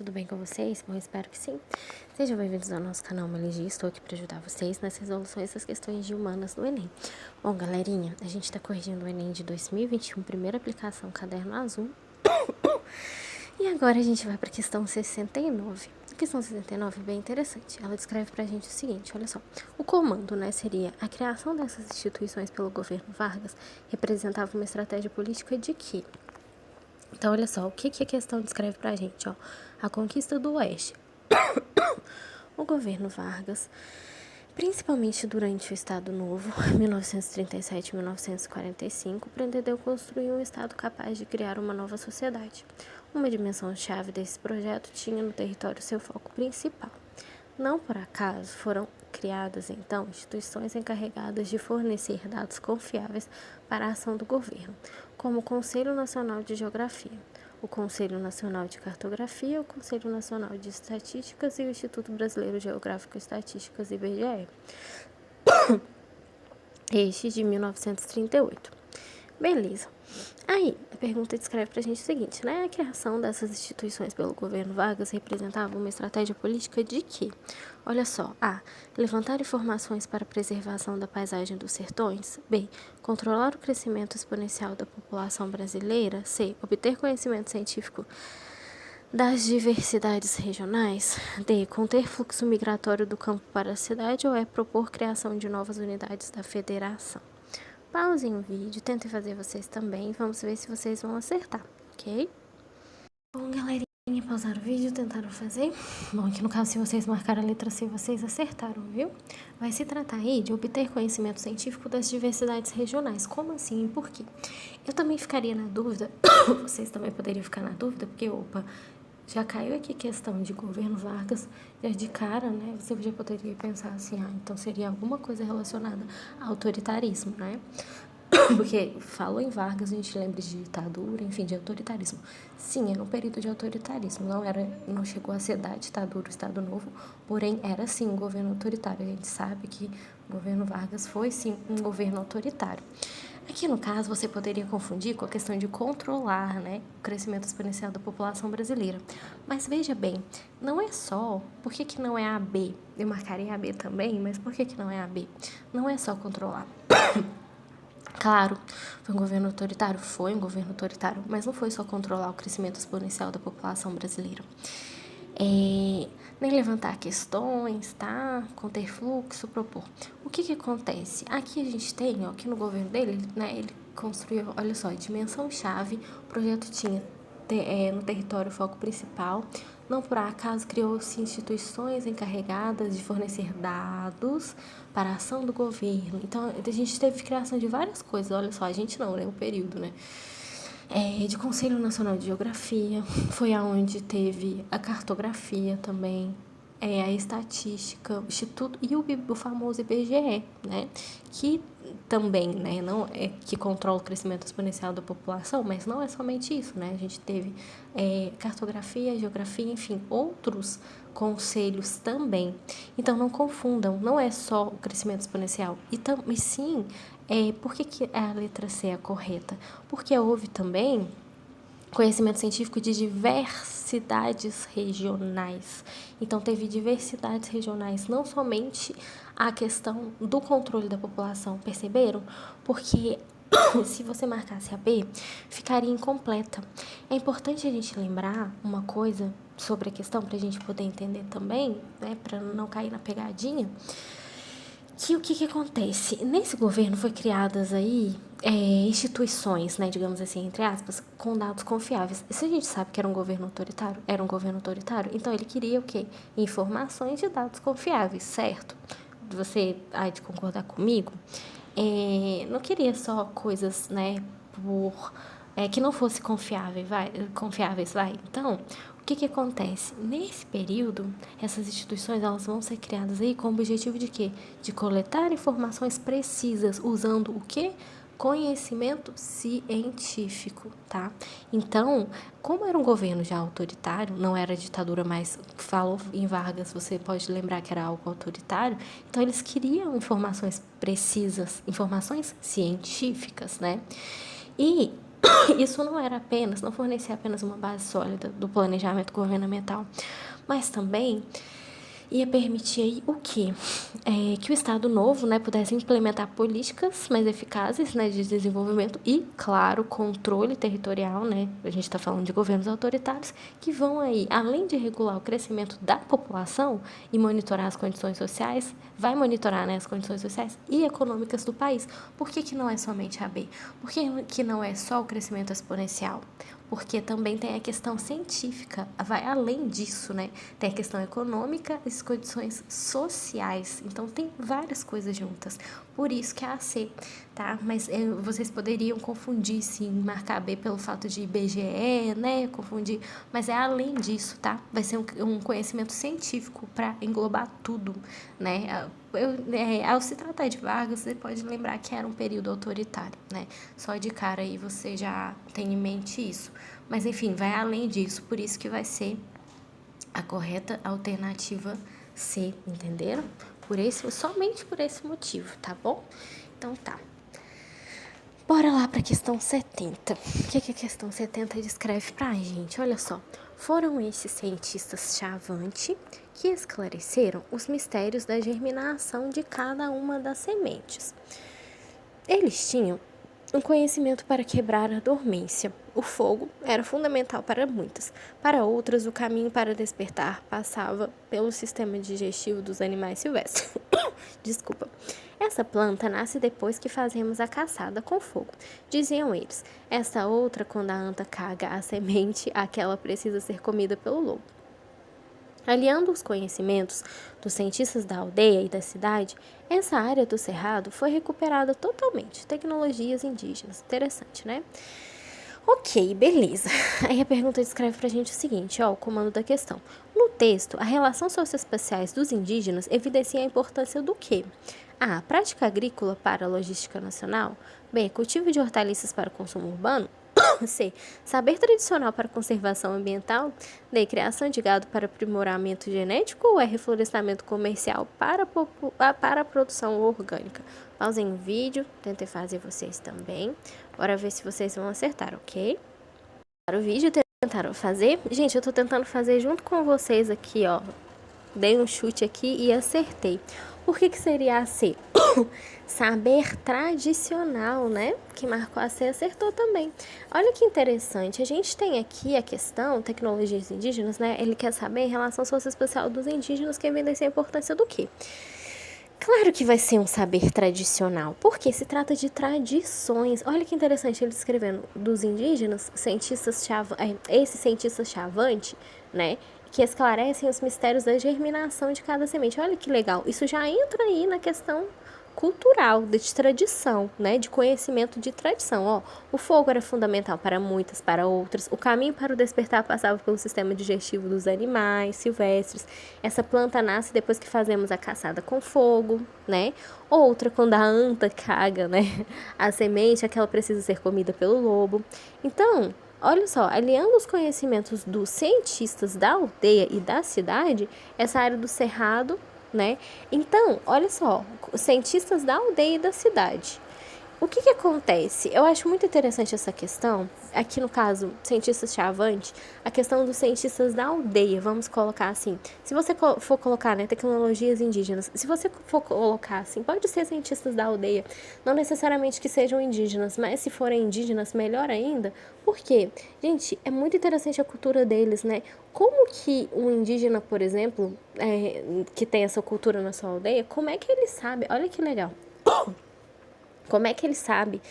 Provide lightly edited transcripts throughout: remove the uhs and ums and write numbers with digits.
Tudo bem com vocês? Bom, espero que sim. Sejam bem-vindos ao nosso canal Melegia. Estou aqui para ajudar vocês nas resoluções das questões de humanas do Enem. Bom, galerinha, a gente está corrigindo o Enem de 2021, primeira aplicação, caderno azul. E agora a gente vai para a questão 69. A questão 69 é bem interessante. Ela descreve para a gente o seguinte, olha só. O comando, seria a criação dessas instituições pelo governo Vargas representava uma estratégia política de quê? Então, olha só, o que a questão descreve pra gente, ó. A conquista do Oeste. O governo Vargas, principalmente durante o Estado Novo, 1937 e 1945, pretendeu construir um Estado capaz de criar uma nova sociedade. Uma dimensão-chave desse projeto tinha no território seu foco principal. Não por acaso foram criadas, então, instituições encarregadas de fornecer dados confiáveis para a ação do governo, como o Conselho Nacional de Geografia, o Conselho Nacional de Cartografia, o Conselho Nacional de Estatísticas e o Instituto Brasileiro Geográfico e Estatísticas, IBGE, este de 1938. Beleza. Aí, a pergunta descreve pra gente o seguinte, A criação dessas instituições pelo governo Vargas representava uma estratégia política de quê? Olha só. A. Levantar informações para a preservação da paisagem dos sertões. B. Controlar o crescimento exponencial da população brasileira. C. Obter conhecimento científico das diversidades regionais. D. Conter fluxo migratório do campo para a cidade. Ou propor criação de novas unidades da federação. Pausem o vídeo, tentem fazer vocês também. Vamos ver se vocês vão acertar, ok? Bom, galerinha, pausaram o vídeo, tentaram fazer. Bom, aqui no caso, se vocês marcaram a letra C, vocês acertaram, viu? Vai se tratar aí de obter conhecimento científico das diversidades regionais. Como assim e por quê? Eu também ficaria na dúvida, vocês também poderiam ficar na dúvida, porque, já caiu aqui questão de governo Vargas, já de cara, você já poderia pensar assim, então seria alguma coisa relacionada ao autoritarismo, Porque falou em Vargas, a gente lembra de ditadura, enfim, de autoritarismo. Sim, era um período de autoritarismo, não chegou a ser da ditadura, o Estado Novo, porém era sim um governo autoritário. A gente sabe que o governo Vargas foi sim um governo autoritário. Aqui no caso, você poderia confundir com a questão de controlar, o crescimento exponencial da população brasileira. Mas veja bem, não é só, por que não é a B? Eu marcaria a B também, mas por que não é a B? Não é só controlar. Claro, foi um governo autoritário? Foi um governo autoritário, mas não foi só controlar o crescimento exponencial da população brasileira. Nem levantar questões, conter fluxo, propor. O que acontece? Aqui a gente tem, que no governo dele, ele construiu, olha só, dimensão-chave, o projeto tinha no território foco principal, não por acaso criou-se instituições encarregadas de fornecer dados para a ação do governo. Então, a gente teve criação de várias coisas, olha só, a gente não, o período, de Conselho Nacional de Geografia, foi aonde teve a cartografia também, a estatística, o Instituto e o famoso IBGE, que também, não é que controla o crescimento exponencial da população, mas não é somente isso, A gente teve cartografia, geografia, enfim, outros conselhos também. Então, não confundam, não é só o crescimento exponencial, e sim, por que a letra C é a correta? Porque houve também conhecimento científico de diversidades regionais. Então, teve diversidades regionais, não somente a questão do controle da população, perceberam? Porque se você marcasse a B, ficaria incompleta. É importante a gente lembrar uma coisa sobre a questão, para a gente poder entender também, para não cair na pegadinha, que o que acontece? Nesse governo foi criadas aí instituições, digamos assim, entre aspas, com dados confiáveis. Se a gente sabe que era um governo autoritário, então ele queria o quê? Informações de dados confiáveis, certo? Você há de concordar comigo? Não queria só coisas, que não fossem confiáveis. Então, o que acontece? Nesse período, essas instituições elas vão ser criadas aí com o objetivo de quê? De coletar informações precisas, usando o quê? Conhecimento científico, Então, como era um governo já autoritário, não era ditadura, mas falou em Vargas, você pode lembrar que era algo autoritário, então eles queriam informações precisas, informações científicas, E Isso não fornecia apenas uma base sólida do planejamento governamental, mas também ia permitir aí o quê? Que o Estado novo, né, pudesse implementar políticas mais eficazes, né, de desenvolvimento e, claro, controle territorial, né, a gente está falando de governos autoritários, que vão aí, além de regular o crescimento da população e monitorar as condições sociais, vai monitorar, né, as condições sociais e econômicas do país. Por que não é somente a B? Por que não é só o crescimento exponencial? Porque também tem a questão científica, vai além disso, né? Tem a questão econômica e as condições sociais. Então, tem várias coisas juntas. Por isso que é a C, tá? Mas vocês poderiam confundir, sim, marcar B pelo fato de IBGE, né? Confundir. Mas é além disso, tá? Vai ser um conhecimento científico para englobar tudo, né? Ao se tratar de Vargas, você pode lembrar que era um período autoritário, né? Só de cara aí você já tem em mente isso. Mas, enfim, vai além disso, por isso que vai ser a correta alternativa C, entenderam? Somente por esse motivo, tá bom? Então tá. Bora lá para a questão 70. O que a questão 70 descreve pra gente? Olha só. Foram esses cientistas Chavante que esclareceram os mistérios da germinação de cada uma das sementes. Eles tinham um conhecimento para quebrar a dormência. O fogo era fundamental para muitas. Para outras, o caminho para despertar passava pelo sistema digestivo dos animais silvestres. Desculpa. Essa planta nasce depois que fazemos a caçada com fogo, diziam eles. Essa outra, quando a anta caga a semente, aquela precisa ser comida pelo lobo. Aliando os conhecimentos dos cientistas da aldeia e da cidade, essa área do cerrado foi recuperada totalmente. Tecnologias indígenas. Interessante, né? Ok, beleza. Aí a pergunta descreve pra gente o seguinte, ó, o comando da questão. No texto, a relação socioespaciais dos indígenas evidencia a importância do quê? A. Prática agrícola para a logística nacional. B. Cultivo de hortaliças para o consumo urbano. C. Saber tradicional para conservação ambiental. D. Criação de gado para aprimoramento genético ou é reflorestamento comercial para a produção orgânica? Pausem o vídeo, tentem fazer vocês também. Bora ver se vocês vão acertar, ok? Para o vídeo, tentaram fazer. Gente, eu tô tentando fazer junto com vocês aqui, ó. Dei um chute aqui e acertei. Por que seria a C? Saber tradicional, né? Que marcou a C acertou também. Olha que interessante. A gente tem aqui a questão, tecnologias indígenas, né? Ele quer saber em relação socioespacial dos indígenas, que evidencia a importância do quê? Claro que vai ser um saber tradicional, porque se trata de tradições. Olha que interessante ele escrevendo dos indígenas, esse cientista chavante, né? Que esclarecem os mistérios da germinação de cada semente. Olha que legal. Isso já entra aí na questão cultural, de tradição, né, de conhecimento de tradição. Ó, o fogo era fundamental para muitas, para outras. O caminho para o despertar passava pelo sistema digestivo dos animais silvestres. Essa planta nasce depois que fazemos a caçada com fogo, né? Outra, quando a anta caga, né, a semente, aquela precisa ser comida pelo lobo. Então, olha só, aliando os conhecimentos dos cientistas da aldeia e da cidade, essa área do cerrado, né? Então, olha só, os cientistas da aldeia e da cidade. O que acontece? Eu acho muito interessante essa questão, aqui no caso, cientistas Chavante, a questão dos cientistas da aldeia, vamos colocar assim. Se você for colocar, né, tecnologias indígenas, se você for colocar assim, pode ser cientistas da aldeia, não necessariamente que sejam indígenas, mas se forem indígenas, melhor ainda. Por quê? Gente, é muito interessante a cultura deles, né? Como que um indígena, por exemplo, que tem essa cultura na sua aldeia, como é que ele sabe? Olha que legal. Como é que ele sabe,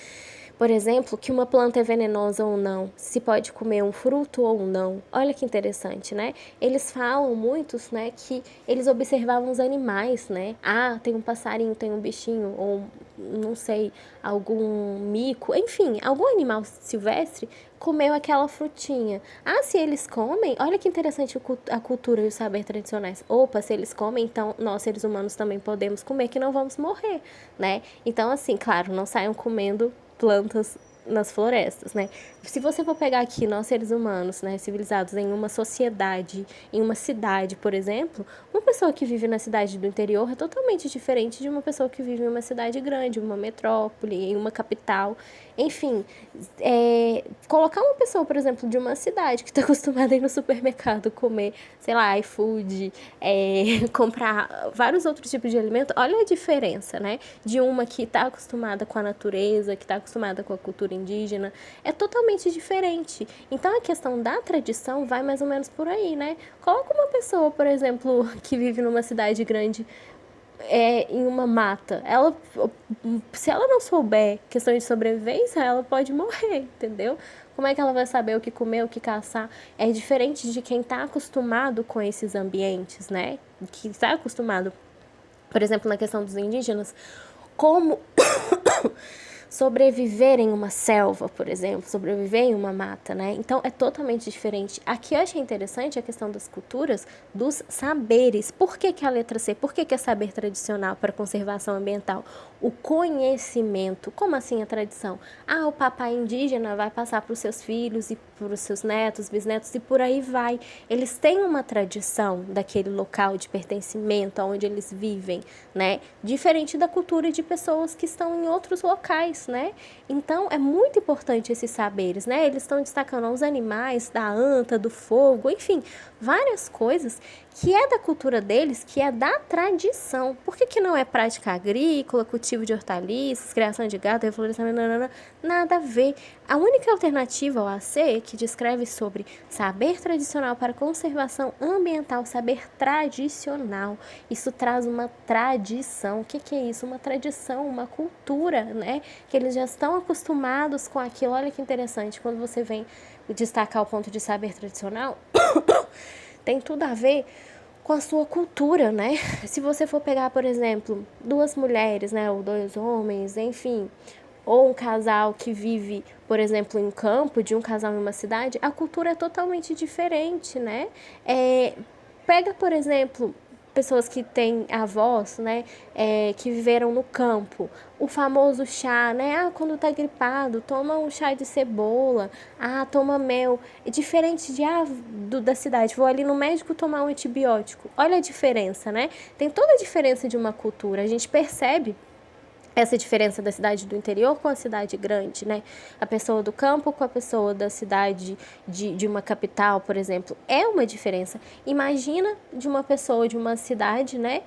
por exemplo, que uma planta é venenosa ou não? Se pode comer um fruto ou não? Olha que interessante, né? Eles falam muitos, né, que eles observavam os animais, né? Ah, tem um passarinho, tem um bichinho, ou não sei, algum mico, enfim, algum animal silvestre comeu aquela frutinha. Ah, se eles comem, olha que interessante a cultura e o saber tradicionais. Opa, se eles comem, então nós seres humanos também podemos comer, que não vamos morrer, né? Então, assim, claro, não saiam comendo plantas nas florestas, né? Se você for pegar aqui nós seres humanos, né, civilizados em uma sociedade, em uma cidade, por exemplo, uma pessoa que vive na cidade do interior é totalmente diferente de uma pessoa que vive em uma cidade grande, uma metrópole, em uma capital. Enfim, colocar uma pessoa, por exemplo, de uma cidade que está acostumada a ir no supermercado comer, sei lá, iFood, comprar vários outros tipos de alimento, olha a diferença, né? De uma que está acostumada com a natureza, que está acostumada com a cultura indígena, é totalmente diferente. Então, a questão da tradição vai mais ou menos por aí, né? Coloca uma pessoa, por exemplo, que vive numa cidade grande, em uma mata. Se ela não souber questão de sobrevivência, ela pode morrer, entendeu? Como é que ela vai saber o que comer, o que caçar? É diferente de quem está acostumado com esses ambientes, né? Que está acostumado, por exemplo, na questão dos indígenas, como sobreviver em uma selva, por exemplo, sobreviver em uma mata, né? Então é totalmente diferente. Aqui eu achei interessante a questão das culturas, dos saberes. Por que que a letra C? Por que que é saber tradicional para conservação ambiental? O conhecimento. Como assim a tradição? Ah, o papai indígena vai passar para os seus filhos e para os seus netos, bisnetos e por aí vai. Eles têm uma tradição daquele local de pertencimento, onde eles vivem, né? Diferente da cultura de pessoas que estão em outros locais, né? Então é muito importante esses saberes, né? Eles estão destacando os animais, da anta, do fogo, enfim, várias coisas que é da cultura deles, que é da tradição. Por que que não é prática agrícola, cultivo de hortaliças, criação de gado, reflorestamento, nanana? Nada a ver. A única alternativa ao AC, que descreve sobre saber tradicional para conservação ambiental, saber tradicional. Isso traz uma tradição. O que que é isso? Uma tradição, uma cultura, né? Que eles já estão acostumados com aquilo. Olha que interessante, quando você vem destacar o ponto de saber tradicional, tem tudo a ver com a sua cultura, né? Se você for pegar, por exemplo, duas mulheres, né, ou dois homens, enfim, ou um casal que vive, por exemplo, em campo, de um casal em uma cidade, a cultura é totalmente diferente, né? Pega, por exemplo, pessoas que têm avós, né, que viveram no campo, o famoso chá, né, quando tá gripado, toma um chá de cebola, toma mel, é diferente da cidade, vou ali no médico tomar um antibiótico, olha a diferença, né, tem toda a diferença de uma cultura, a gente percebe essa diferença da cidade do interior com a cidade grande, né? A pessoa do campo com a pessoa da cidade de uma capital, por exemplo, é uma diferença. Imagina de uma pessoa de uma cidade, né?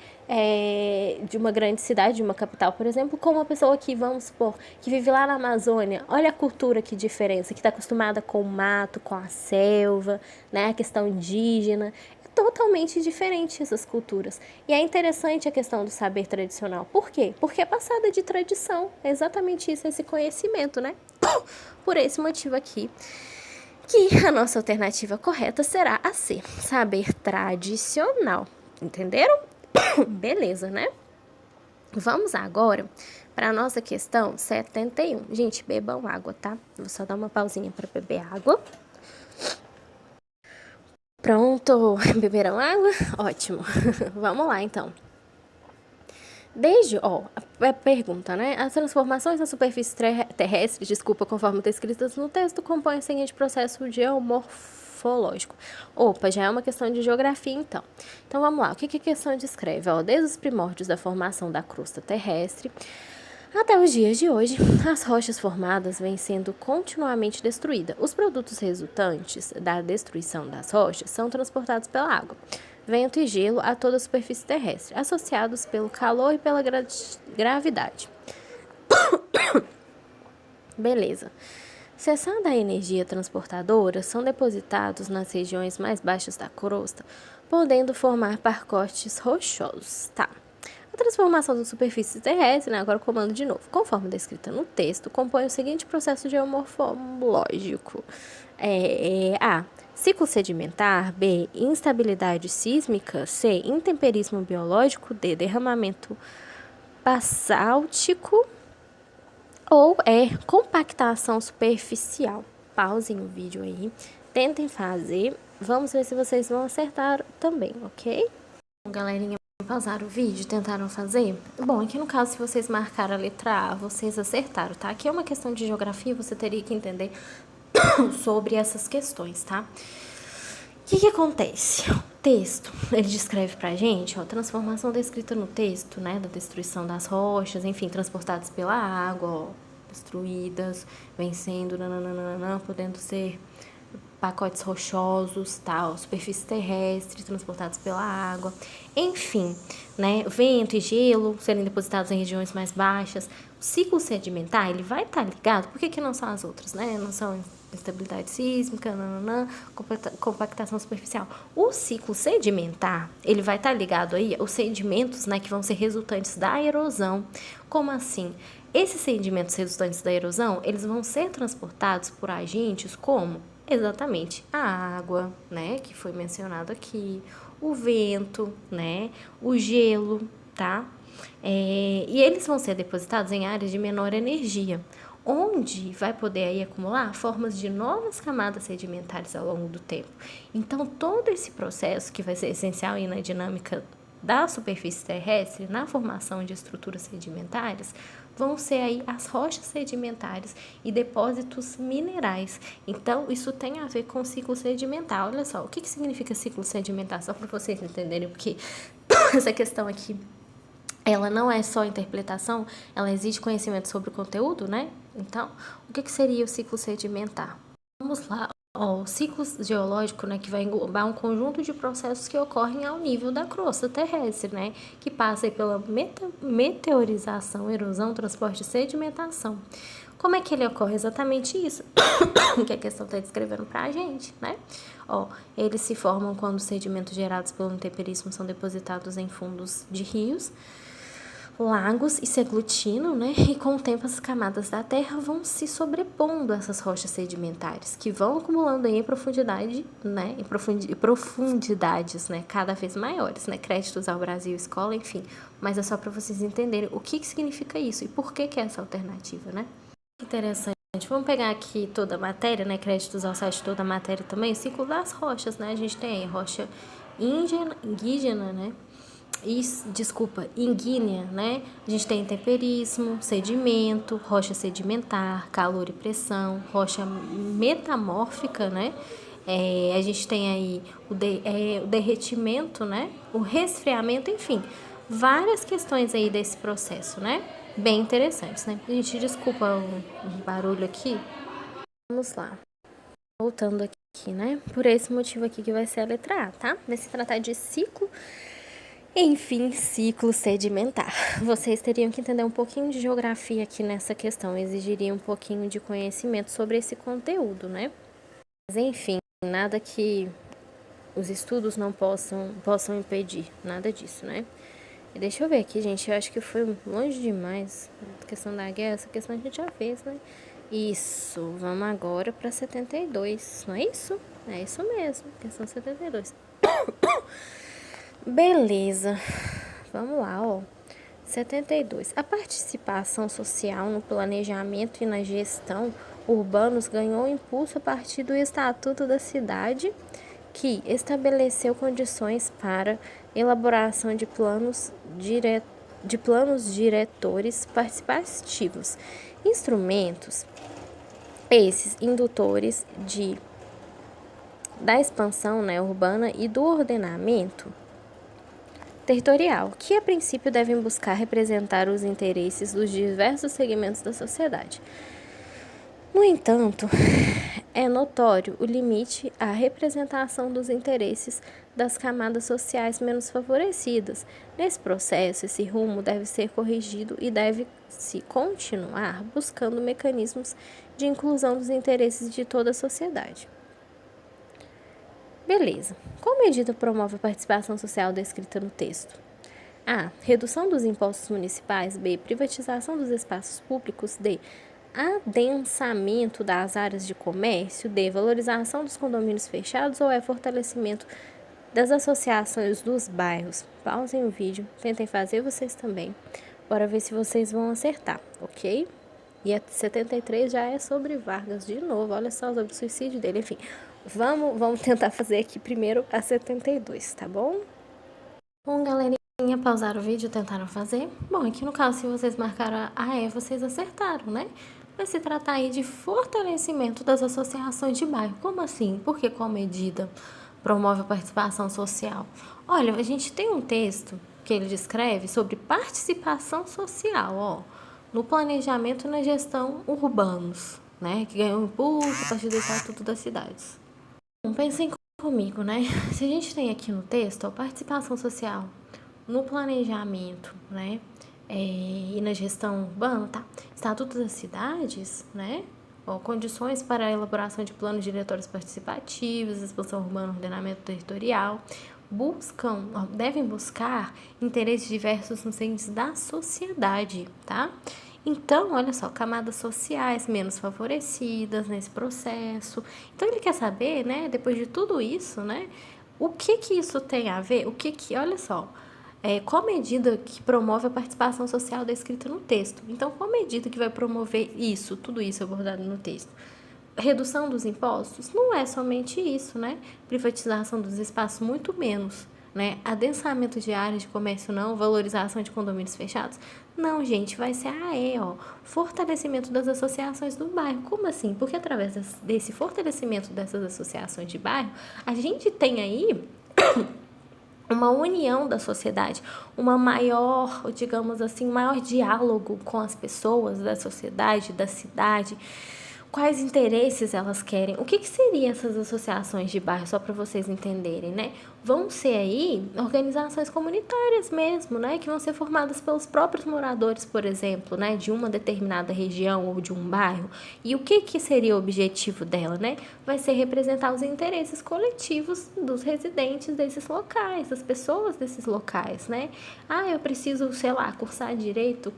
De uma grande cidade, de uma capital, por exemplo, com uma pessoa que, vamos supor, que vive lá na Amazônia. Olha a cultura, que diferença, que está acostumada com o mato, com a selva, né? A questão indígena. Totalmente diferente essas culturas. E é interessante a questão do saber tradicional. Por quê? Porque é passada de tradição. É exatamente isso, esse conhecimento, né? Por esse motivo aqui, que a nossa alternativa correta será a C, saber tradicional. Entenderam? Beleza, né? Vamos agora para a nossa questão 71. Gente, bebam água, tá? Vou só dar uma pausinha para beber água. Pronto, beberam água? Ótimo. Vamos lá, então. A pergunta, né? As transformações na superfície terrestre, conforme descritas no texto, compõem o seguinte processo geomorfológico. Opa, já é uma questão de geografia, então. Então, vamos lá. O que a questão descreve? Desde os primórdios da formação da crosta terrestre até os dias de hoje, as rochas formadas vêm sendo continuamente destruídas. Os produtos resultantes da destruição das rochas são transportados pela água, vento e gelo a toda a superfície terrestre, associados pelo calor e pela gravidade. Beleza. Cessando a energia transportadora, são depositados nas regiões mais baixas da crosta, podendo formar pacotes rochosos. Tá. A transformação da superfície terrestre, né, agora o comando de novo, conforme descrita no texto, compõe o seguinte processo geomorfológico. A. Ciclo sedimentar. B. Instabilidade sísmica. C. Intemperismo biológico. D. Derramamento basáltico. Ou compactação superficial. Pausem o vídeo aí, tentem fazer. Vamos ver se vocês vão acertar também, ok? Galerinha, pausaram o vídeo, tentaram fazer? Bom, aqui no caso, se vocês marcaram a letra A, vocês acertaram, tá? Aqui é uma questão de geografia, você teria que entender sobre essas questões, tá? O que acontece? O texto, ele descreve pra gente, a transformação descrita no texto, né, da destruição das rochas, enfim, transportadas pela água, destruídas, vencendo, nananana, podendo ser pacotes rochosos, tal, superfície terrestre transportados pela água, enfim, né, vento e gelo serem depositados em regiões mais baixas. O ciclo sedimentar, ele vai estar ligado, por que não são as outras, né, não são estabilidade sísmica, compactação superficial. O ciclo sedimentar, ele vai estar ligado aí aos sedimentos, né, que vão ser resultantes da erosão. Como assim? Esses sedimentos resultantes da erosão, eles vão ser transportados por agentes como exatamente a água, né, que foi mencionado aqui, o vento, né, o gelo, tá? E eles vão ser depositados em áreas de menor energia, onde vai poder aí acumular formas de novas camadas sedimentares ao longo do tempo. Então, todo esse processo que vai ser essencial aí na dinâmica da superfície terrestre, na formação de estruturas sedimentares, vão ser aí as rochas sedimentares e depósitos minerais. Então, isso tem a ver com o ciclo sedimentar. Olha só, o que significa ciclo sedimentar? Só para vocês entenderem, porque essa questão aqui, ela não é só interpretação, ela exige conhecimento sobre o conteúdo, né? Então, o que seria o ciclo sedimentar? Vamos lá. O ciclo geológico, né, que vai englobar um conjunto de processos que ocorrem ao nível da crosta terrestre, né, que passa aí pela meteorização, erosão, transporte e sedimentação. Como é que ele ocorre? Exatamente isso que a questão está descrevendo para a gente, né? Eles se formam quando os sedimentos gerados pelo intemperismo são depositados em fundos de rios, lagos e se aglutinam, né? E com o tempo as camadas da terra vão se sobrepondo a essas rochas sedimentares, que vão acumulando aí em profundidade, né? Em profundidades, né? Cada vez maiores, né? Créditos ao Brasil, escola, enfim. Mas é só para vocês entenderem o que significa isso e por que é essa alternativa, né? Interessante. Vamos pegar aqui toda a matéria, né? Créditos ao site toda a matéria também. O ciclo das rochas, né? A gente tem rocha indígena, né? Ígnea, né? A gente tem temperismo, sedimento, rocha sedimentar, calor e pressão, rocha metamórfica, né? A gente tem aí o derretimento, né? O resfriamento, enfim, várias questões aí desse processo, né? Bem interessantes, né? A gente desculpa o barulho aqui. Vamos lá. Voltando aqui, né? Por esse motivo aqui que vai ser a letra A, tá? Vai se tratar de ciclo. Enfim, ciclo sedimentar. Vocês teriam que entender um pouquinho de geografia aqui nessa questão, exigiria um pouquinho de conhecimento sobre esse conteúdo, né? Mas enfim, nada que os estudos não possam impedir, nada disso, né? E deixa eu ver aqui, gente, eu acho que foi longe demais a questão da guerra, essa questão a gente já fez, né? Isso, vamos agora para 72, não é isso? É isso mesmo, questão 72. Beleza, vamos lá, 72. A participação social no planejamento e na gestão urbanos ganhou impulso a partir do Estatuto da Cidade, que estabeleceu condições para elaboração de planos diretores participativos. Instrumentos esses indutores da expansão, né, urbana e do ordenamento territorial, que a princípio devem buscar representar os interesses dos diversos segmentos da sociedade. No entanto, é notório o limite à representação dos interesses das camadas sociais menos favorecidas. Nesse processo, esse rumo deve ser corrigido e deve-se continuar buscando mecanismos de inclusão dos interesses de toda a sociedade. Beleza. Qual medida promove a participação social descrita no texto? A. Redução dos impostos municipais. B. Privatização dos espaços públicos. D. Adensamento das áreas de comércio. D. Valorização dos condomínios fechados. Ou é fortalecimento das associações dos bairros? Pausem o vídeo, tentem fazer vocês também. Bora ver se vocês vão acertar, ok? E a 73 já é sobre Vargas de novo, olha só, sobre o suicídio dele, enfim. Vamos tentar fazer aqui primeiro a 72, tá bom? Bom, galerinha, pausaram o vídeo, tentaram fazer. Bom, aqui no caso, se vocês marcaram a E, vocês acertaram, né? Vai se tratar aí de fortalecimento das associações de bairro. Como assim? Porque qual medida promove a participação social? Olha, a gente tem um texto que ele descreve sobre participação social, no planejamento e na gestão urbanos, né, que ganhou impulso a partir do Estatuto das Cidades. Pensem comigo, né? Se a gente tem aqui no texto a participação social no planejamento, né, e na gestão urbana, tá? Estatuto das Cidades, né? Condições para a elaboração de planos diretórios participativos, expansão urbana, ordenamento territorial, devem buscar interesses diversos nos entes da sociedade, tá? Então, olha só, camadas sociais menos favorecidas nesse processo. Então, ele quer saber, né, depois de tudo isso, né, o que isso tem a ver, olha só, qual medida que promove a participação social descrita no texto. Então, qual medida que vai promover isso, tudo isso abordado no texto? Redução dos impostos? Não é somente isso, né? Privatização dos espaços, muito menos, né? Adensamento de áreas de comércio, não. Valorização de condomínios fechados? Não, gente, vai ser fortalecimento das associações do bairro. Como assim? Porque através desse fortalecimento dessas associações de bairro, a gente tem aí uma união da sociedade, uma maior, digamos assim, maior diálogo com as pessoas da sociedade, da cidade. Quais interesses elas querem? O que seriam essas associações de bairro, só para vocês entenderem, né? Vão ser aí organizações comunitárias mesmo, né? Que vão ser formadas pelos próprios moradores, por exemplo, né? De uma determinada região ou de um bairro. E o que seria o objetivo dela, né? Vai ser representar os interesses coletivos dos residentes desses locais, das pessoas desses locais, né? Eu preciso, sei lá, cursar direito,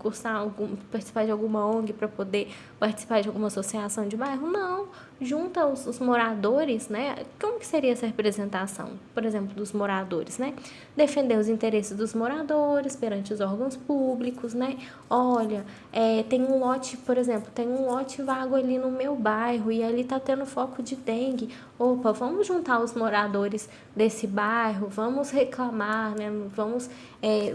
participar de alguma ONG para poder participar de alguma associação de bairro? Não. Junta os moradores, né? Como que seria essa representação, por exemplo, dos moradores, né? Defender os interesses dos moradores perante os órgãos públicos, né? Olha, tem um lote, por exemplo, tem um lote vago ali no meu bairro e ali tá tendo foco de dengue. Opa, vamos juntar os moradores desse bairro, vamos reclamar, né? Vamos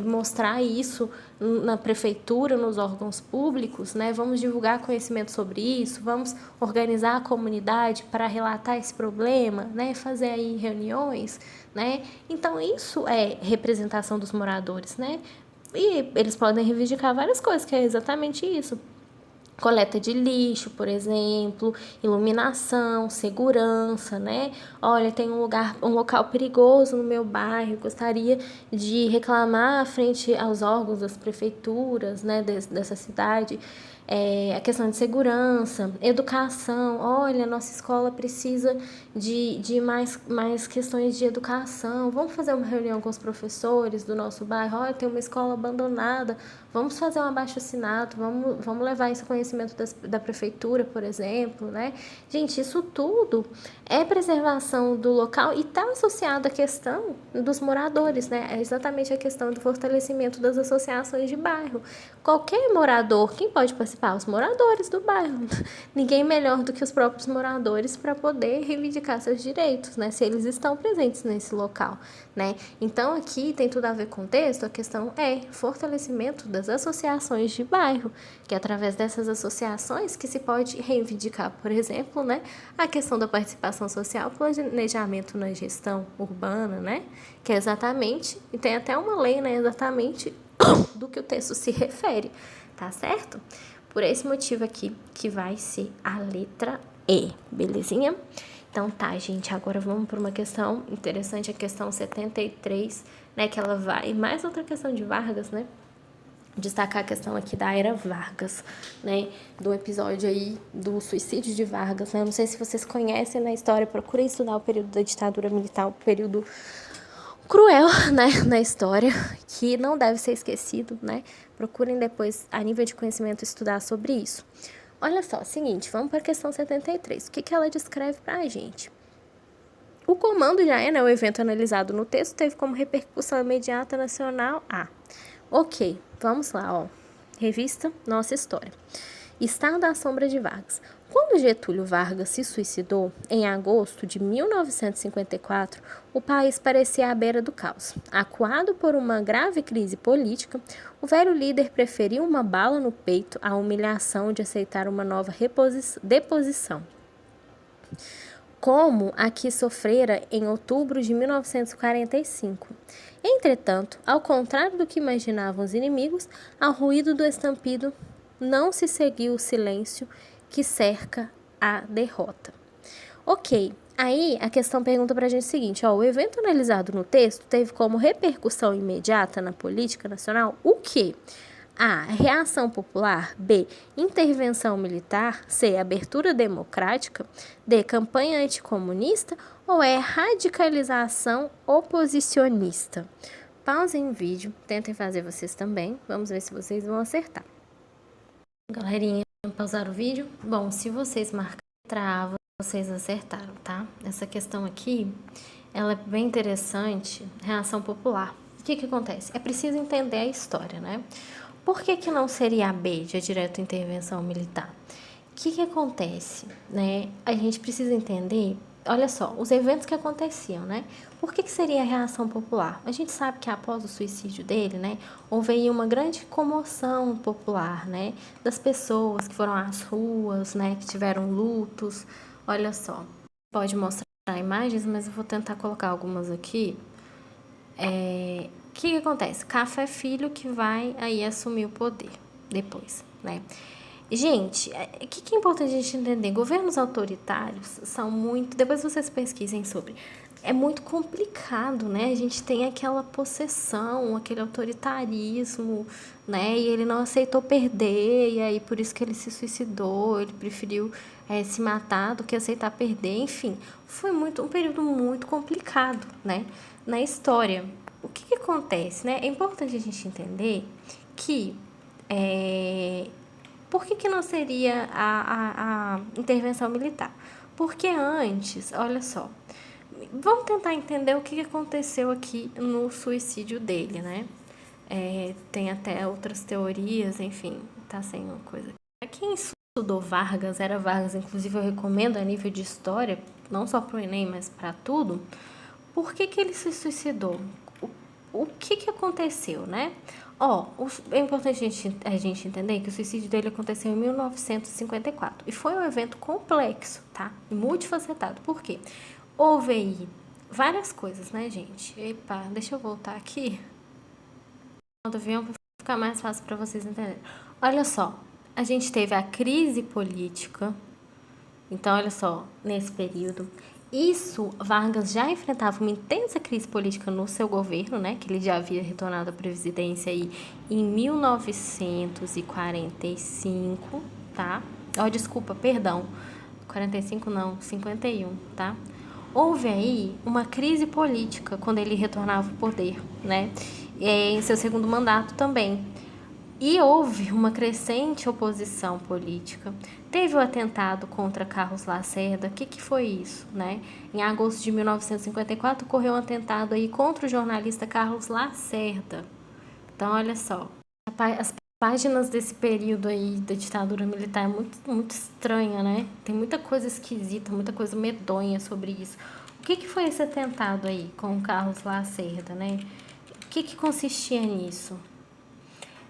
mostrar isso na prefeitura, nos órgãos públicos, né? Vamos divulgar conhecimento sobre isso, vamos organizar a comunidade para relatar esse problema, né? Fazer aí reuniões, né? Então, isso é representação dos moradores, né? E eles podem reivindicar várias coisas, que é exatamente isso. Coleta de lixo, por exemplo, iluminação, segurança, né? Olha, tem um local perigoso no meu bairro, gostaria de reclamar frente aos órgãos das prefeituras, né, dessa cidade. A questão de segurança, educação. Olha, nossa escola precisa de mais questões de educação. Vamos fazer uma reunião com os professores do nosso bairro. Olha, tem uma escola abandonada. Vamos fazer um abaixo-assinado. Vamos levar esse conhecimento da prefeitura, por exemplo, né? Gente, isso tudo é preservação do local e está associado à questão dos moradores, né? É exatamente a questão do fortalecimento das associações de bairro. Qualquer morador, quem pode participar? Os moradores do bairro. Ninguém melhor do que os próprios moradores para poder reivindicar seus direitos, né? Se eles estão presentes nesse local, né? Então, aqui tem tudo a ver com o texto, a questão é fortalecimento das associações de bairro, que é através dessas associações que se pode reivindicar, por exemplo, né, a questão da participação social, planejamento na gestão urbana, né? Que é exatamente, e tem até uma lei, né, exatamente do que o texto se refere, tá certo? Por esse motivo aqui, que vai ser a letra E, belezinha? Então tá, gente, agora vamos para uma questão interessante, a questão 73, né, que ela vai, mais outra questão de Vargas, né, destacar a questão aqui da era Vargas, né, do episódio aí do suicídio de Vargas, né, eu não sei se vocês conhecem na história, procurem estudar o período da ditadura militar, o período cruel, né, na história, que não deve ser esquecido, né, procurem depois, a nível de conhecimento, estudar sobre isso. Olha só, seguinte, vamos para a questão 73, o que ela descreve para a gente? O comando já é, né, o evento analisado no texto, teve como repercussão imediata nacional Ok, vamos lá, ó, revista Nossa História. Estado à sombra de Vargas. Quando Getúlio Vargas se suicidou, em agosto de 1954, o país parecia à beira do caos. Acuado por uma grave crise política, o velho líder preferiu uma bala no peito à humilhação de aceitar uma nova deposição, como a que sofrera em outubro de 1945. Entretanto, ao contrário do que imaginavam os inimigos, ao ruído do estampido não se seguiu o silêncio que cerca a derrota. Ok, aí a questão pergunta pra gente o seguinte, o evento analisado no texto teve como repercussão imediata na política nacional o quê? A. Reação popular. B. Intervenção militar. C. Abertura democrática. D. Campanha anticomunista. Ou é radicalização oposicionista? Pausem o vídeo, tentem fazer vocês também. Vamos ver se vocês vão acertar. Galerinha, pausar o vídeo? Bom, se vocês marcarem trava, vocês acertaram, tá? Essa questão aqui, ela é bem interessante. Reação popular. O que acontece? É preciso entender a história, né? Por que não seria a B, de direta intervenção militar? O que acontece, né? A gente precisa entender, olha só, os eventos que aconteciam, né? Por que seria a reação popular? A gente sabe que após o suicídio dele, né, houve aí uma grande comoção popular, né? Das pessoas que foram às ruas, né, que tiveram lutos. Olha só, pode mostrar imagens, mas eu vou tentar colocar algumas aqui. O que acontece? Café Filho que vai aí assumir o poder depois, né? Gente, o que é importante a gente entender? Governos autoritários são muito... Depois vocês pesquisem sobre. É muito complicado, né? A gente tem aquela possessão, aquele autoritarismo, né? E ele não aceitou perder, e aí por isso que ele se suicidou, ele preferiu se matar do que aceitar perder. Enfim, foi um período muito complicado, né? Na história. O que acontece, né? É importante a gente entender que... Por que não seria a intervenção militar? Porque antes, olha só, vamos tentar entender o que aconteceu aqui no suicídio dele, né? Tem até outras teorias, enfim, tá sem uma coisa. Quem estudou Vargas, era Vargas, inclusive eu recomendo a nível de história, não só para o Enem, mas para tudo. Por que ele se suicidou? O que aconteceu, né? É importante a gente entender que o suicídio dele aconteceu em 1954 e foi um evento complexo, tá? E multifacetado. Por quê? Houve aí várias coisas, né, gente? Epa, deixa eu voltar aqui. Do avião para ficar mais fácil para vocês entenderem. Olha só, a gente teve a crise política. Então, olha só, nesse período, Vargas já enfrentava uma intensa crise política no seu governo, né? Que ele já havia retornado à presidência aí em 1945, tá? Desculpa, perdão. 45 não, 51, tá? Houve aí uma crise política quando ele retornava ao poder, né? Em seu segundo mandato também. E houve uma crescente oposição política. Teve o atentado contra Carlos Lacerda. O que foi isso, né? Em agosto de 1954, ocorreu um atentado aí contra o jornalista Carlos Lacerda. Então, olha só. As páginas desse período aí da ditadura militar é muito estranha, né? Tem muita coisa esquisita, muita coisa medonha sobre isso. O que foi esse atentado aí com o Carlos Lacerda, né? O que consistia nisso?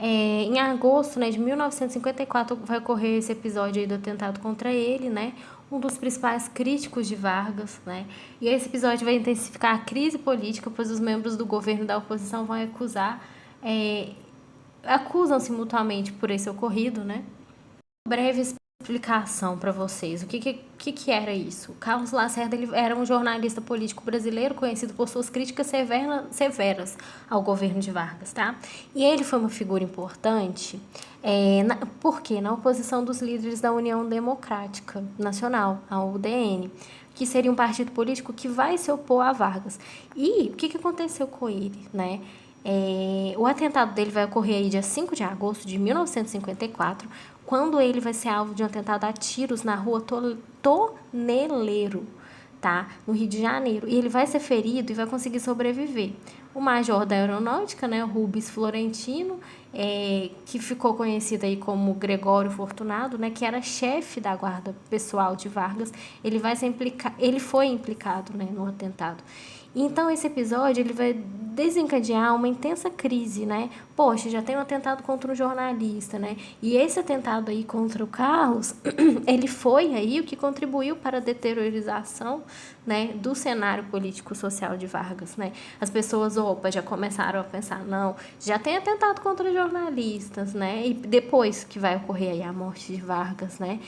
Em agosto, né, de 1954 vai ocorrer esse episódio aí do atentado contra ele, né, um dos principais críticos de Vargas, né, e esse episódio vai intensificar a crise política, pois os membros do governo e da oposição vão acusam-se mutuamente por esse ocorrido, né. Breve explicação para vocês. O que era isso? Carlos Lacerda ele era um jornalista político brasileiro conhecido por suas críticas severas ao governo de Vargas, tá? E ele foi uma figura importante, por quê? Na oposição dos líderes da União Democrática Nacional, a UDN, que seria um partido político que vai se opor a Vargas. E o que aconteceu com ele, né? O atentado dele vai ocorrer aí dia 5 de agosto de 1954, quando ele vai ser alvo de um atentado a tiros na rua Toneleiro, tá? No Rio de Janeiro. E ele vai ser ferido e vai conseguir sobreviver. O major da aeronáutica, né, o Rubens Florentino, que ficou conhecido aí como Gregório Fortunado, né, que era chefe da guarda pessoal de Vargas, ele foi implicado, né, no atentado. Então, esse episódio ele vai desencadear uma intensa crise, né? Poxa, já tem um atentado contra um jornalista, né? E esse atentado aí contra o Carlos, ele foi aí o que contribuiu para a deteriorização, né, do cenário político-social de Vargas, né? As pessoas, opa, já começaram a pensar, não, já tem atentado contra jornalistas, né? E depois que vai ocorrer aí a morte de Vargas, né?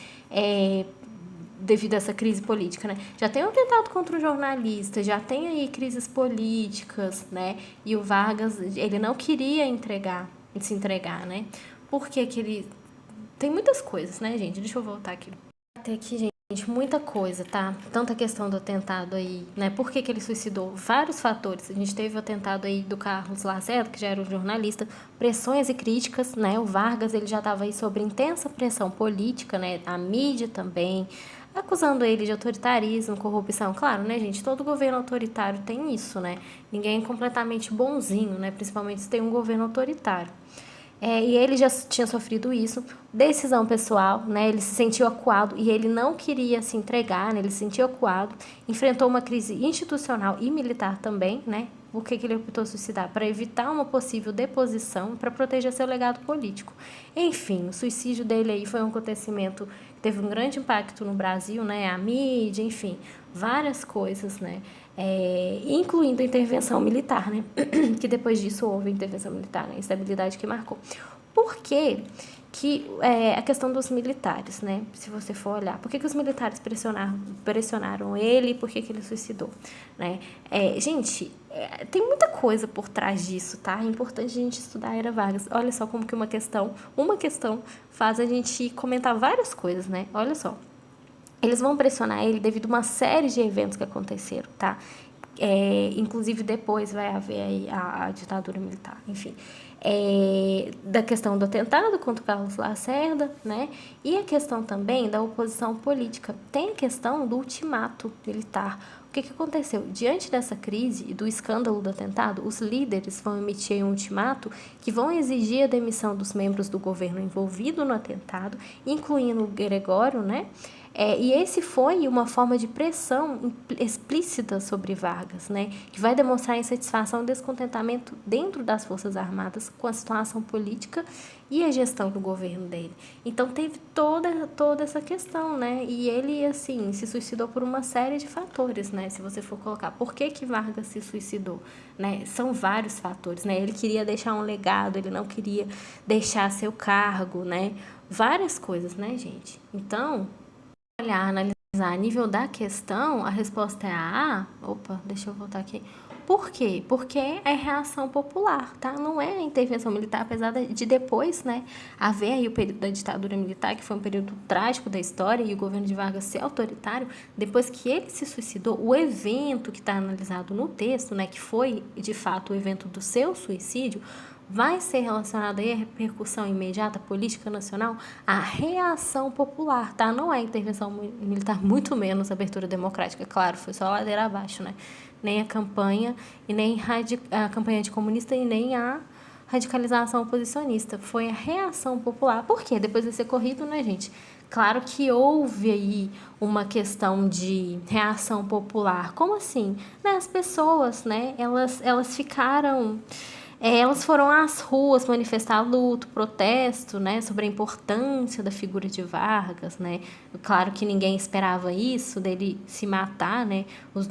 Devido a essa crise política, né? Já tem um atentado contra o jornalista, já tem aí crises políticas, né? E o Vargas, ele não queria se entregar, né? Por que que ele... Tem muitas coisas, né, gente? Deixa eu voltar aqui. Até aqui, gente, muita coisa, tá? Tanta questão do atentado aí, né? Por que que ele suicidou? Vários fatores. A gente teve o atentado aí do Carlos Lacerda, que já era um jornalista, pressões e críticas, né? O Vargas, ele já estava aí sob intensa pressão política, né? A mídia também, acusando ele de autoritarismo, corrupção. Claro, né, gente? Todo governo autoritário tem isso, né? Ninguém é completamente bonzinho, né? Principalmente se tem um governo autoritário. E ele já tinha sofrido isso, decisão pessoal, né? Ele se sentiu acuado e ele não queria se entregar, né? Ele se sentiu acuado, enfrentou uma crise institucional e militar também, né? Por que ele optou suicidar? Para evitar uma possível deposição, para proteger seu legado político. Enfim, o suicídio dele aí foi um acontecimento que teve um grande impacto no Brasil, né? A mídia, enfim, várias coisas, né? Incluindo a intervenção militar, né? Que depois disso houve a intervenção militar, né? A instabilidade que marcou. Por que a questão dos militares, né? Se você for olhar, por que os militares pressionaram ele, por que ele suicidou, né? Gente, tem muita coisa por trás disso, tá? É importante a gente estudar a Era Vargas. Olha só como que uma questão faz a gente comentar várias coisas, né? Olha só. Eles vão pressionar ele devido a uma série de eventos que aconteceram, tá? Inclusive depois vai haver aí a ditadura militar, enfim. Da questão do atentado contra o Carlos Lacerda, né? E a questão também da oposição política. Tem a questão do ultimato militar. O que aconteceu? Diante dessa crise e do escândalo do atentado, os líderes vão emitir um ultimato que vão exigir a demissão dos membros do governo envolvido no atentado, incluindo o Gregório, né? E esse foi uma forma de pressão explícita sobre Vargas, né, que vai demonstrar insatisfação e descontentamento dentro das Forças Armadas com a situação política e a gestão do governo dele. Então teve toda essa questão, né, e ele, assim, se suicidou por uma série de fatores, né, se você for colocar. Por que Vargas se suicidou? Né? São vários fatores, né, ele queria deixar um legado, ele não queria deixar seu cargo, né, várias coisas, né, gente. Então, analisar a nível da questão, a resposta é a A. Opa, deixa eu voltar aqui. Por quê? Porque é reação popular, tá? Não é a intervenção militar, apesar de depois, né, haver aí o período da ditadura militar, que foi um período trágico da história, e o governo de Vargas ser autoritário. Depois que ele se suicidou, o evento que está analisado no texto, né, que foi, de fato, o evento do seu suicídio, vai ser relacionado aí à repercussão imediata política nacional, à reação popular, tá? Não é intervenção militar, muito menos abertura democrática, claro, foi só a ladeira abaixo, né? Nem a campanha, e nem a campanha anticomunista e nem a radicalização oposicionista. Foi a reação popular. Por quê? Depois desse ocorrido, né, gente? Claro que houve aí uma questão de reação popular. Como assim? Né, as pessoas, né, elas ficaram... elas foram às ruas manifestar luto, protesto, né, sobre a importância da figura de Vargas, né. Claro que ninguém esperava isso, dele se matar, né, os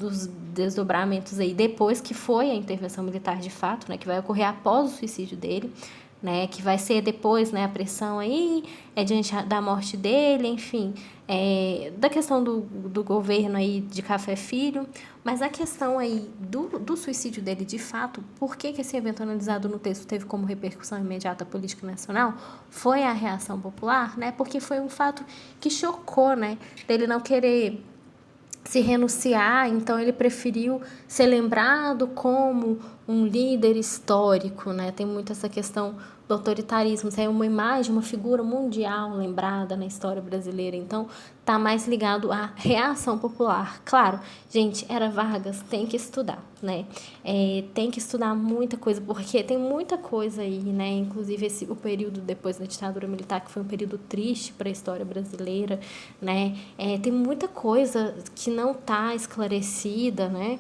desdobramentos aí depois que foi a intervenção militar de fato, né, que vai ocorrer após o suicídio dele, né, que vai ser depois, né, a pressão aí, diante da morte dele, enfim, da questão do governo aí de Café Filho, mas a questão aí do suicídio dele, de fato, por que esse evento analisado no texto teve como repercussão imediata política nacional, foi a reação popular, né, porque foi um fato que chocou, né, dele não querer se renunciar, então ele preferiu ser lembrado como um líder histórico, né? Tem muito essa questão do autoritarismo, é uma imagem, uma figura mundial lembrada na história brasileira, então tá mais ligado à reação popular. Claro, gente, Era Vargas tem que estudar, né? Tem que estudar muita coisa, porque tem muita coisa aí, né? Inclusive o período depois da ditadura militar, que foi um período triste para a história brasileira, né? Tem muita coisa que não tá esclarecida, né?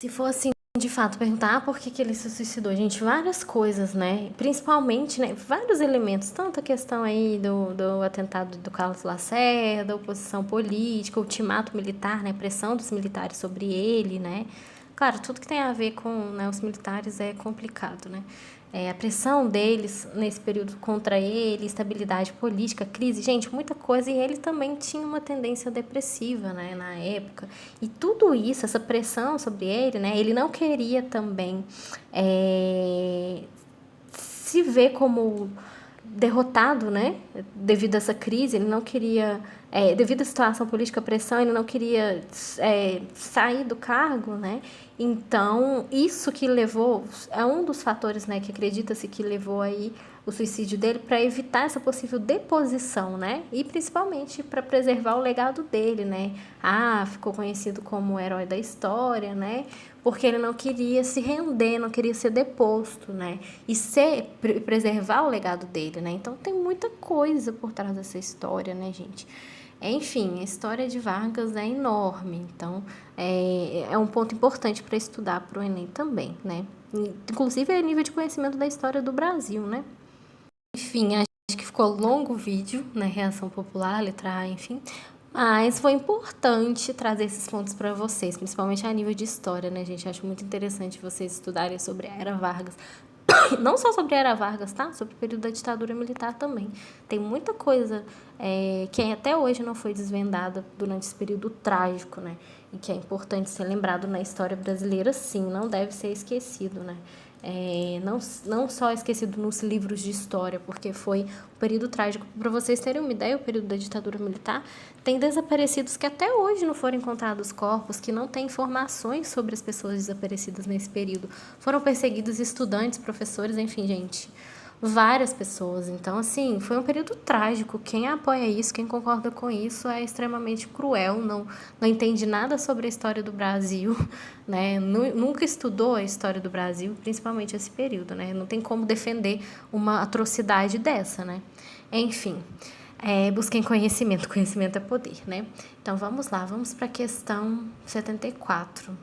Se for assim De fato, perguntar por que ele se suicidou. Gente, várias coisas, né? Principalmente, né? Vários elementos. Tanto a questão aí do atentado do Carlos Lacerda, oposição política, ultimato militar, né? Pressão dos militares sobre ele, né? Claro, tudo que tem a ver com, né, os militares é complicado, né? A pressão deles nesse período contra ele, estabilidade política, crise, gente, muita coisa. E ele também tinha uma tendência depressiva, né, na época. E tudo isso, essa pressão sobre ele, né, ele não queria também se ver como derrotado, né? Devido a essa crise, ele não queria, devido à situação política, pressão, ele não queria sair do cargo, né? Então, isso que levou, é um dos fatores, né, que acredita-se que levou aí o suicídio dele para evitar essa possível deposição, né? E principalmente para preservar o legado dele, né? Ficou conhecido como o herói da história, né? Porque ele não queria se render, não queria ser deposto, né? E preservar o legado dele, né? Então tem muita coisa por trás dessa história, né, gente? Enfim, a história de Vargas é enorme, então é um ponto importante para estudar para o Enem também, né? Inclusive é nível de conhecimento da história do Brasil, né? Enfim, acho que ficou longo o vídeo, né? Reação popular, letra A, enfim. Mas foi importante trazer esses pontos para vocês, principalmente a nível de história, né, gente? Acho muito interessante vocês estudarem sobre a Era Vargas. Não só sobre a Era Vargas, tá? Sobre o período da ditadura militar também. Tem muita coisa que até hoje não foi desvendada durante esse período trágico, né? E que é importante ser lembrado na história brasileira, sim, não deve ser esquecido, né? Não só esquecido nos livros de história, porque foi um período trágico. Para vocês terem uma ideia, o período da ditadura militar tem desaparecidos que até hoje não foram encontrados corpos, que não tem informações sobre as pessoas desaparecidas nesse período. Foram perseguidos estudantes, professores, enfim, gente, várias pessoas. Então, assim, foi um período trágico. Quem apoia isso, quem concorda com isso é extremamente cruel, não entende nada sobre a história do Brasil, né? Nunca estudou a história do Brasil, principalmente esse período, né? Não tem como defender uma atrocidade dessa, né? Enfim, busquem conhecimento. Conhecimento é poder, né? Então, vamos lá, vamos para a questão 74.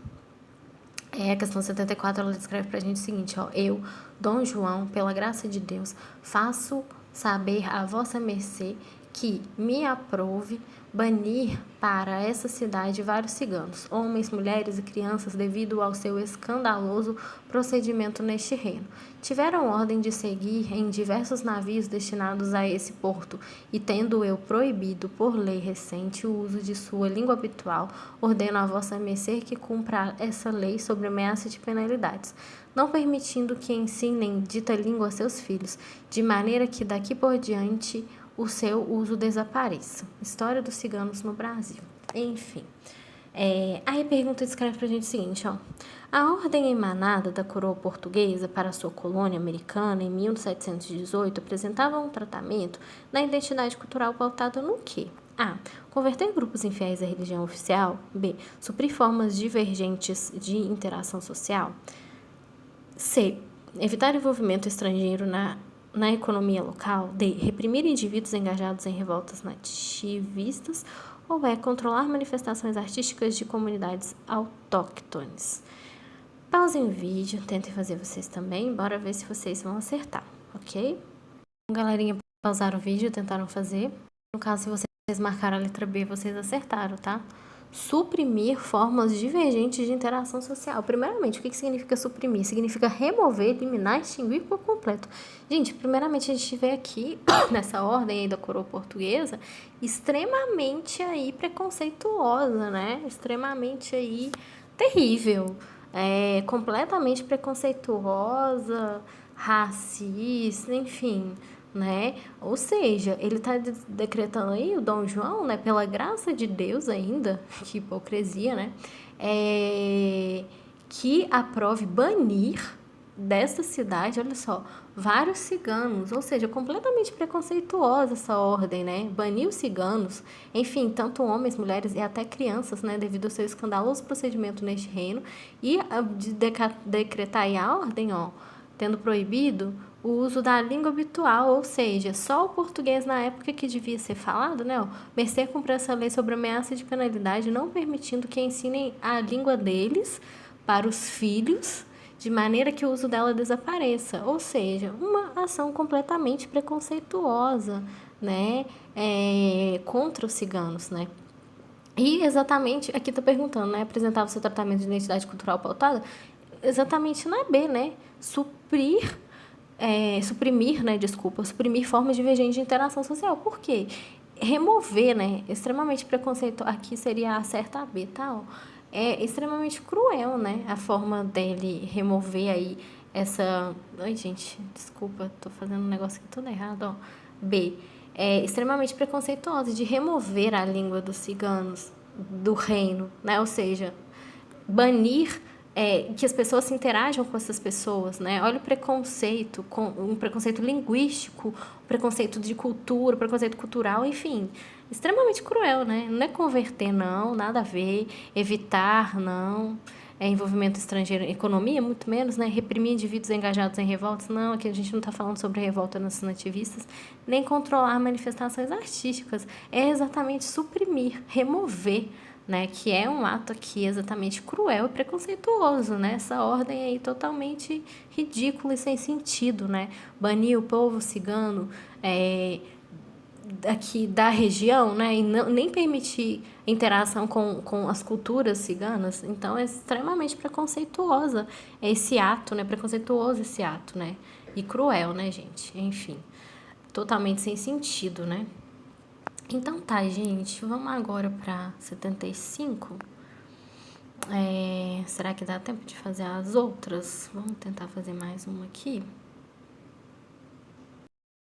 A questão 74, ela descreve pra gente o seguinte, ó. Eu, Dom João, pela graça de Deus, faço saber a vossa mercê que me aprove banir para essa cidade vários ciganos, homens, mulheres e crianças, devido ao seu escandaloso procedimento neste reino. Tiveram ordem de seguir em diversos navios destinados a esse porto, e tendo eu proibido por lei recente o uso de sua língua habitual, ordeno a vossa mercê que cumpra essa lei sobre ameaça de penalidades, não permitindo que ensinem dita língua a seus filhos, de maneira que daqui por diante o seu uso desapareça. História dos ciganos no Brasil. Enfim. Aí a pergunta escreve pra gente o seguinte, ó. A ordem emanada da coroa portuguesa para sua colônia americana em 1718 apresentava um tratamento na identidade cultural pautado no quê? A. Converter grupos infiéis à religião oficial. B. Suprir formas divergentes de interação social. C. Evitar envolvimento estrangeiro na economia local. D. Reprimir indivíduos engajados em revoltas nativistas. Ou controlar manifestações artísticas de comunidades autóctones. Pausem o vídeo, tentem fazer vocês também, bora ver se vocês vão acertar, ok? Galerinha, pausaram o vídeo, tentaram fazer. No caso, se vocês marcaram a letra B, vocês acertaram, tá? Suprimir formas divergentes de interação social. Primeiramente, o que significa suprimir? Significa remover, eliminar, extinguir por completo. Gente, primeiramente a gente vê aqui, nessa ordem aí da coroa portuguesa, extremamente aí preconceituosa, né? Extremamente aí terrível. Completamente preconceituosa, racista, enfim, né? Ou seja, ele está decretando aí, o Dom João, né, pela graça de Deus ainda, que hipocrisia, né, que aprove banir desta cidade, olha só, vários ciganos, ou seja, completamente preconceituosa essa ordem, né? Banir os ciganos, enfim, tanto homens, mulheres e até crianças, né? Devido ao seu escandaloso procedimento neste reino, e de decretar aí a ordem, ó, tendo proibido o uso da língua habitual, ou seja, só o português na época que devia ser falado, né? Ó, cumprir essa lei sobre ameaça de penalidade, não permitindo que ensinem a língua deles para os filhos, de maneira que o uso dela desapareça. Ou seja, uma ação completamente preconceituosa, né, contra os ciganos, né. E exatamente, aqui tô perguntando, né, apresentava o seu tratamento de identidade cultural pautada, exatamente na B, né, suprimir formas divergentes de interação social. Por quê? Remover, né, extremamente preconceituoso, aqui seria a certa B, tal, é extremamente cruel, né, a forma dele remover aí essa... Ai, gente, desculpa, tô fazendo um negócio aqui todo errado, ó. B, é extremamente preconceituosa de remover a língua dos ciganos do reino, né, ou seja, banir que as pessoas se interajam com essas pessoas, né? Olha o preconceito, um preconceito linguístico, um preconceito de cultura, um preconceito cultural, enfim, extremamente cruel, né? Não é converter, não, nada a ver, evitar, não, envolvimento estrangeiro em economia, muito menos, né? Reprimir indivíduos engajados em revoltas, não, aqui a gente não está falando sobre revolta nos nativistas, nem controlar manifestações artísticas, é exatamente suprimir, remover, né, que é um ato aqui exatamente cruel e preconceituoso, né, essa ordem aí totalmente ridícula e sem sentido, né, banir o povo cigano aqui da região, né, e não, nem permitir interação com as culturas ciganas, então é extremamente preconceituosa esse ato, né, preconceituoso esse ato, né, e cruel, né, gente, enfim, totalmente sem sentido, né. Então tá, gente, vamos agora para 75. Será que dá tempo de fazer as outras? Vamos tentar fazer mais uma aqui.